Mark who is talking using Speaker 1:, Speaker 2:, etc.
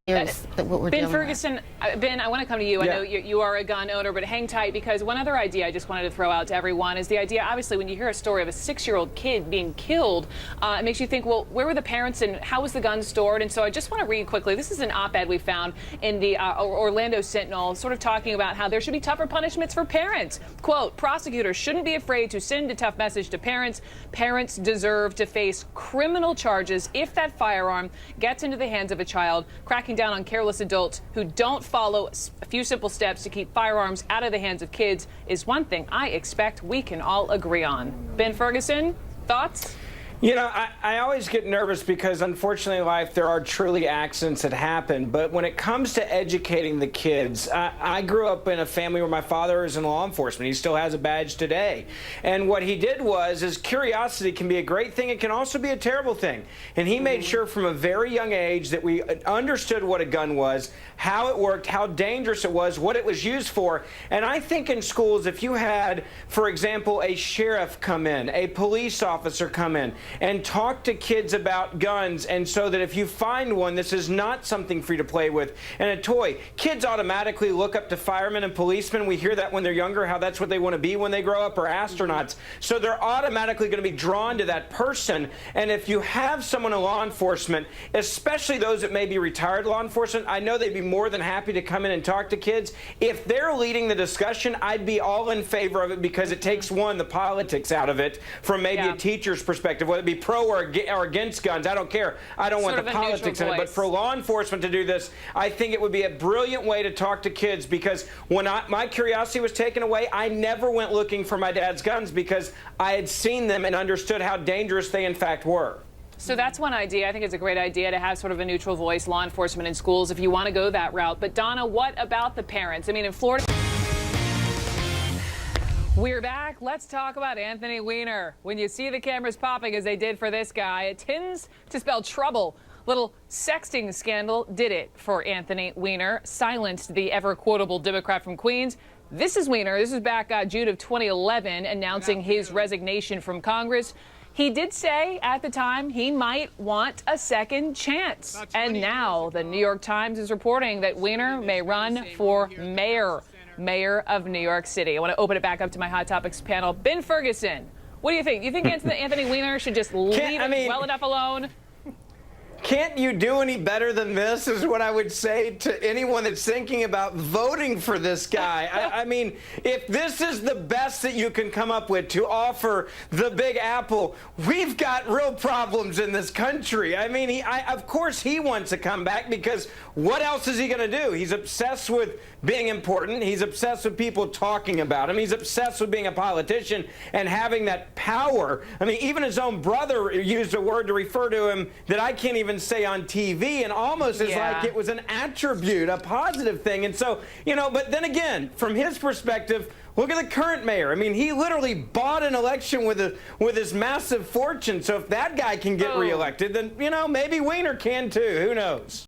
Speaker 1: years that what we're
Speaker 2: Ben
Speaker 1: dealing
Speaker 2: Ferguson, Ben, I want to come to you.
Speaker 3: Yeah.
Speaker 2: I know you are a gun owner, but hang tight, because one other idea I just wanted to throw out to everyone is the idea, obviously, when you hear a story of a 6-year-old kid being killed, it makes you think, well, where were the parents and how was the gun stored? And so I just want to read quickly. This is an op-ed we found in the Orlando Sentinel, sort of talking about how there should be tougher punishments for parents. Quote, prosecutors shouldn't be afraid to send a tough message to parents. Parents deserve to face criminal charges if that firearm gets into the hands of a child. Cracking down on careless adults who don't follow a few simple steps to keep firearms out of the hands of kids is one thing I expect we can all agree on. Ben Ferguson, thoughts?
Speaker 3: You know, I always get nervous because, unfortunately, in life, there are truly accidents that happen. But when it comes to educating the kids, I grew up in a family where my father is in law enforcement. He still has a badge today. And what he did is curiosity can be a great thing. It can also be a terrible thing. And he made sure from a very young age that we understood what a gun was, how it worked, how dangerous it was, what it was used for. And I think in schools, if you had, for example, a sheriff come in, a police officer come in, and talk to kids about guns, and so that if you find one, this is not something for you to play with and a toy. Kids automatically look up to firemen and policemen. We hear that when they're younger, how that's what they want to be when they grow up, or astronauts. So they're automatically going to be drawn to that person. And if you have someone in law enforcement, especially those that may be retired law enforcement, I know they'd be more than happy to come in and talk to kids. If they're leading the discussion, I'd be all in favor of it, because it takes, one, the politics out of it from maybe a teacher's perspective, whether it be pro or against guns. I don't care. I don't want the politics in it. But for law enforcement to do this, I think it would be a brilliant way to talk to kids, because when my curiosity was taken away, I never went looking for my dad's guns, because I had seen them and understood how dangerous they in fact were.
Speaker 2: So that's one idea. I think it's a great idea to have sort of a neutral voice, law enforcement in schools, if you want to go that route. But Donna, what about the parents? I mean, in Florida... We're back. Let's talk about Anthony Weiner. When you see the cameras popping, as they did for this guy, it tends to spell trouble. Little sexting scandal did it for Anthony Weiner, silenced the ever-quotable Democrat from Queens. This is Weiner. This is back June of 2011, announcing his resignation from Congress. He did say at the time he might want a second chance. And now the New York Times is reporting that Weiner may run for mayor of New York City. I want to open it back up to my Hot Topics panel. Ben Ferguson, what do you think? Do you think Anthony Weiner should just leave it well enough alone?
Speaker 3: Can't you do any better than this, is what I would say to anyone that's thinking about voting for this guy. I mean, if this is the best that you can come up with to offer the Big Apple, we've got real problems in this country. I mean, of course he wants to come back, because what else is he going to do? He's obsessed with being important. He's obsessed with people talking about him. He's obsessed with being a politician and having that power. I mean, even his own brother used a word to refer to him that I can't even say on TV, and almost as like it was an attribute, a positive thing. And so, you know, but then again, from his perspective, look at the current mayor. I mean, he literally bought an election with his massive fortune. So if that guy can get reelected, then, you know, maybe Weiner can too. Who knows?